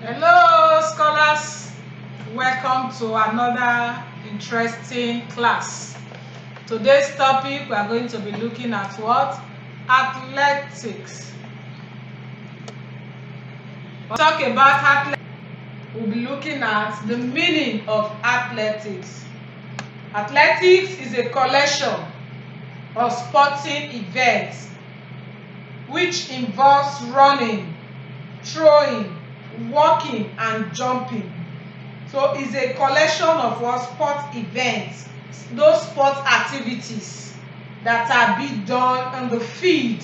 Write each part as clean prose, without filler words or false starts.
Hello scholars, welcome to another interesting class. Today's topic we are going to be looking at what? Athletics. We'll talk about athletics. We'll be looking at the meaning of athletics. Athletics is a collection of sporting events which involves running, throwing, walking and jumping. So it's a collection of what sport events, those sport activities that are being done on the field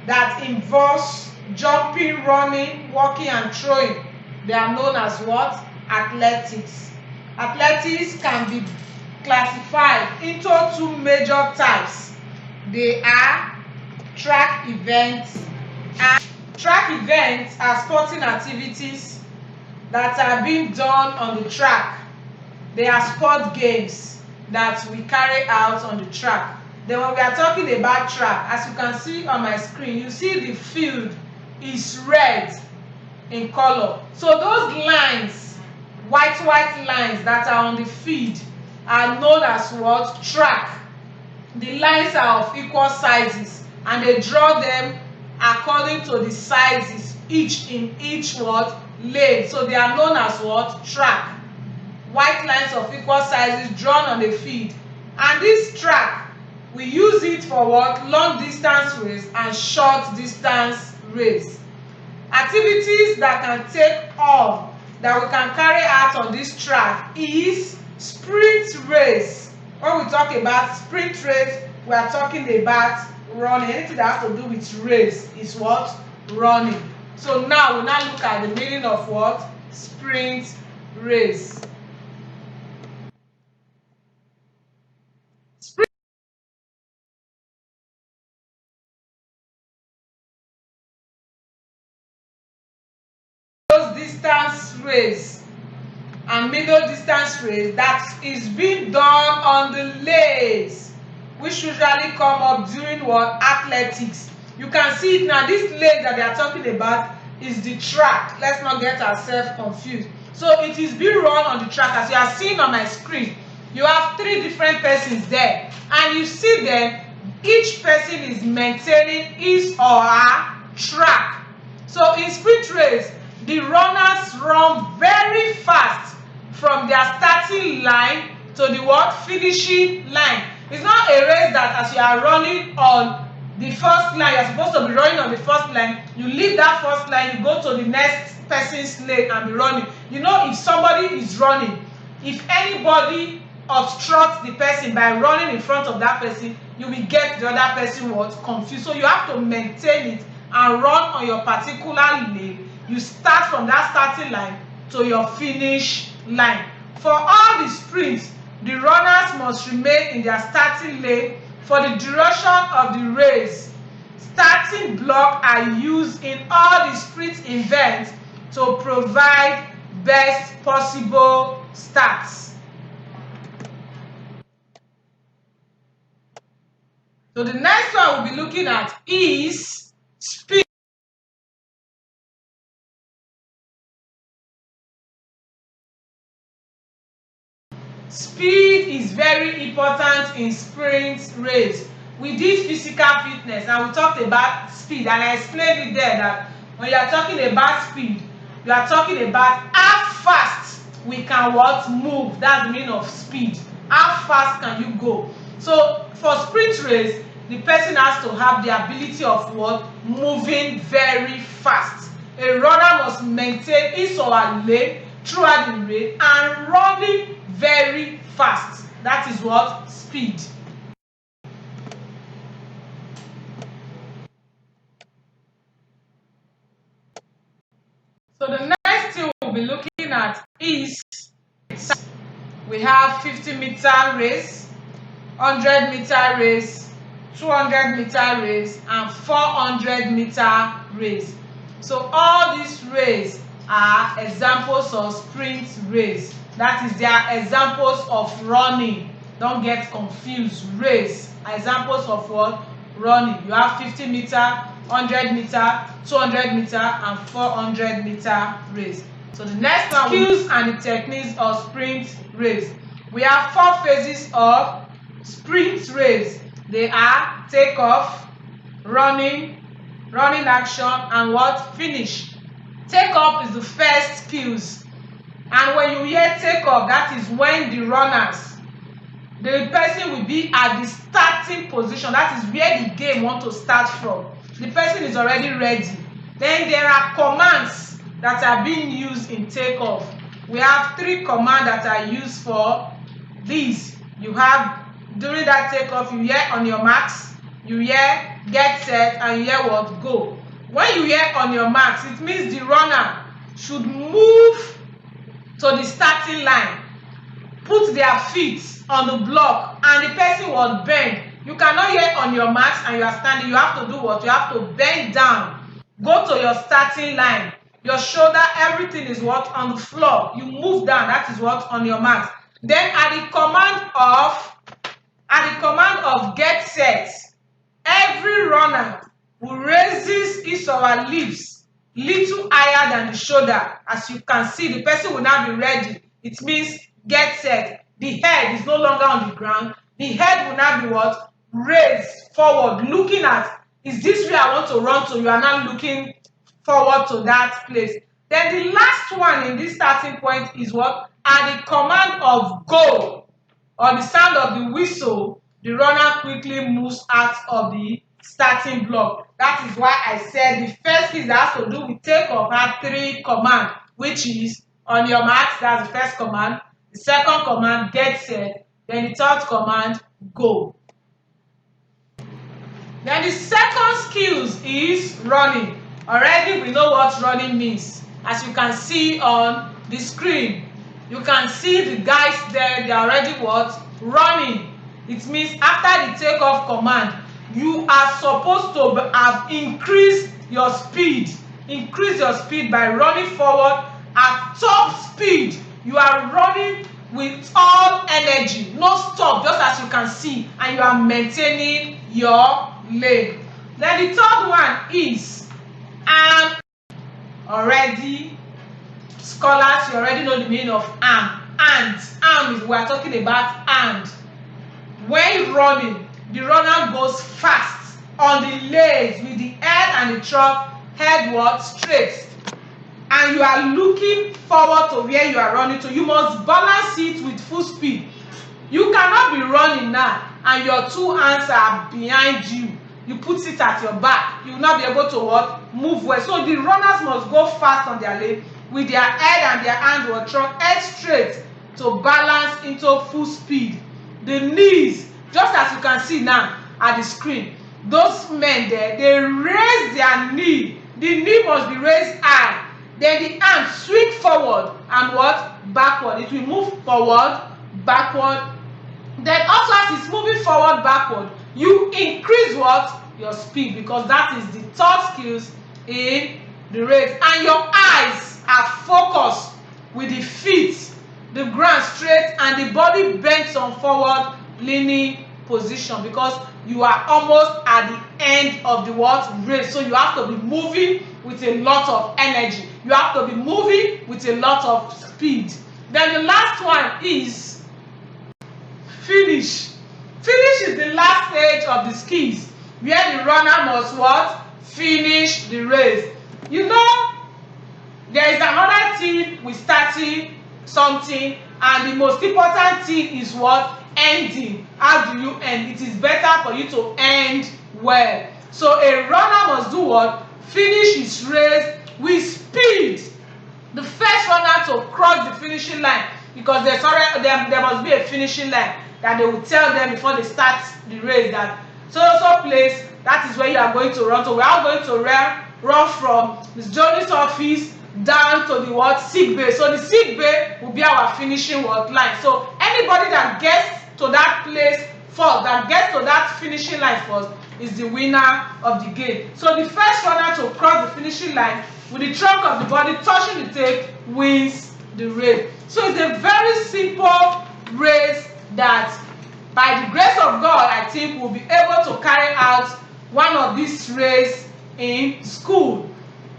that involves jumping, running, walking and throwing. They are known as what? Athletics. Athletics can be classified into two major types. They are track events. And track events are sporting activities that are being done on the track. They are sport games that we carry out on the track. Then when we are talking about track, as you can see on my screen, you see the field is red in color. So those lines, white lines that are on the field are known as what? Track. The lines are of equal sizes and they draw them according to the sizes in each what? Lane. So they are known as what? Track. White lines of equal sizes drawn on the field. And this track, we use it for what? Long distance race and short distance race. Activities that can take off, that we can carry out on this track is sprint race. When we talk about sprint race, we are talking about running. Anything that has to do with race is what? Running. So now we'll now look at the meaning of what? Sprint race. Sprint distance race and middle distance race that is being done on the lanes, which usually come up during what? Athletics. You can see it now. This lane that they are talking about is the track. Let's not get ourselves confused. So it is being run on the track. As you are seeing on my screen, you have three different persons there, and you see them, each person is maintaining his or her track. So in sprint race, the runners run very fast from their starting line to the what? Finishing line. It's not a race that as you are running on the first line, you're supposed to be running on the first line, you leave that first line, you go to the next person's lane and be running. You know, if somebody is running, if anybody obstructs the person by running in front of that person, you will get the other person what? Confused. So you have to maintain it and run on your particular lane. You start from that starting line to your finish line. For all the sprints, the runners must remain in their starting lane for the duration of the race. Starting blocks are used in all the sprint events to provide best possible starts. So the next one we'll be looking at is speed. Speed is very important in sprint race. We did physical fitness and we talked about speed, and I explained it there that when you are talking about speed, you are talking about how fast we can what? Move. That's the meaning of speed. How fast can you go? So for sprint race, the person has to have the ability of what? Moving very fast. A runner must maintain his or her lane throughout the race and running very fast. That is what? Speed. So the next thing we'll be looking at is, we have 50-meter race, 100-meter race, 200-meter race and 400-meter race. So all these races are examples of sprint race. That is, they are examples of running. Don't get confused. Race are examples of what? Running. You have 50-meter, 100-meter, 200-meter and 400-meter race. So the next one, skills and the techniques of sprint race. We have 4 phases of sprint race. They are takeoff, running action, and what? Finish. Takeoff is the first skills. And when you hear takeoff, that is when the runners, the person will be at the starting position. That is where the game wants to start from. The person is already ready. Then there are commands that are being used in takeoff. We have 3 commands that are used for this. You have, during that takeoff, you hear on your marks, you hear get set, and you hear what? Go. When you hear on your marks, it means the runner should move to the starting line, put their feet on the block, and the person will bend. You cannot hear on your marks and you are standing. You have to do what? You have to bend down, go to your starting line. Your shoulder, everything is what? On the floor. You move down. That is what? On your marks. Then at the command of get set, every runner who raises his or her lips little higher than the shoulder. As you can see, the person will now be ready. It means get set. The head is no longer on the ground. The head will now be what? Raised forward, looking at, is this where I want to run to? You are now looking forward to that place. Then the last one in this starting point is what? At the command of go, or the sound of the whistle, the runner quickly moves out of the starting block. That is why I said the first thing that has to do with takeoff had 3 commands, which is on your marks, that's the first command. The second command, get set. Then the third command, go. Then the second skills is running. Already we know what running means. As you can see on the screen, you can see the guys there, they are already what? Running. It means after the takeoff command, you are supposed to have increased your speed. Increase your speed by running forward at top speed. You are running with all energy, no stop, just as you can see, and you are maintaining your lane. Then the third one is arm. Already, scholars, you already know the meaning of arm. Arm is, we are talking about hand. When running, the runner goes fast on the legs with the head and the trunk, head what? Straight. And you are looking forward to where you are running to. You must balance it with full speed. You cannot be running now and your 2 hands are behind you. You put it at your back. You will not be able to what? Move well. So the runners must go fast on their lane with their head and their hand or trunk head straight to balance into full speed. The knees, just as you can see now at the screen, those men there, they raise their knee. The knee must be raised high. Then the arm swing forward and what? Backward. It will move forward, backward. Then also as it's moving forward, backward, you increase what? Your speed, because that is the third skills in the race. And your eyes are focused with the feet, the ground straight, and the body bent on forward leaning position, because you are almost at the end of the what? Race. So you have to be moving with a lot of energy. You have to be moving with a lot of speed. Then the last one is finish. Finish is the last stage of the skills, where the runner must what? Finish the race. You know, there is another thing with starting something, and the most important thing is what? Ending. How do you end? It is better for you to end well. So a runner must do what? Finish his race with speed. The first runner to cross the finishing line, because there must be a finishing line that they will tell them before they start the race, that so place, that is where you are going to run to. We are going to run from Miss Johnny's office down to the what? Sick bay. So the sick bay will be our finishing what? Line. So anybody that gets to that place first, that gets to that finishing line first, is the winner of the game. So the first runner to cross the finishing line with the trunk of the body touching the tape wins the race. So it's a very simple race that, by the grace of God, I think we'll be able to carry out one of these races in school.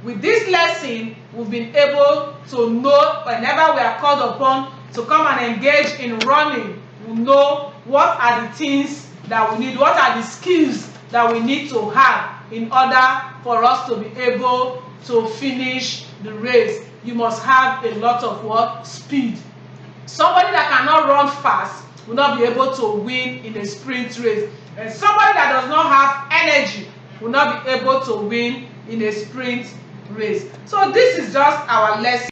With this lesson, we've been able to know whenever we are called upon to come and engage in running, we know what are the things that we need, what are the skills that we need to have in order for us to be able to finish the race. You must have a lot of what? Speed. Somebody that cannot run fast will not be able to win in a sprint race. And somebody that does not have energy will not be able to win in a sprint race. So this is just our lesson.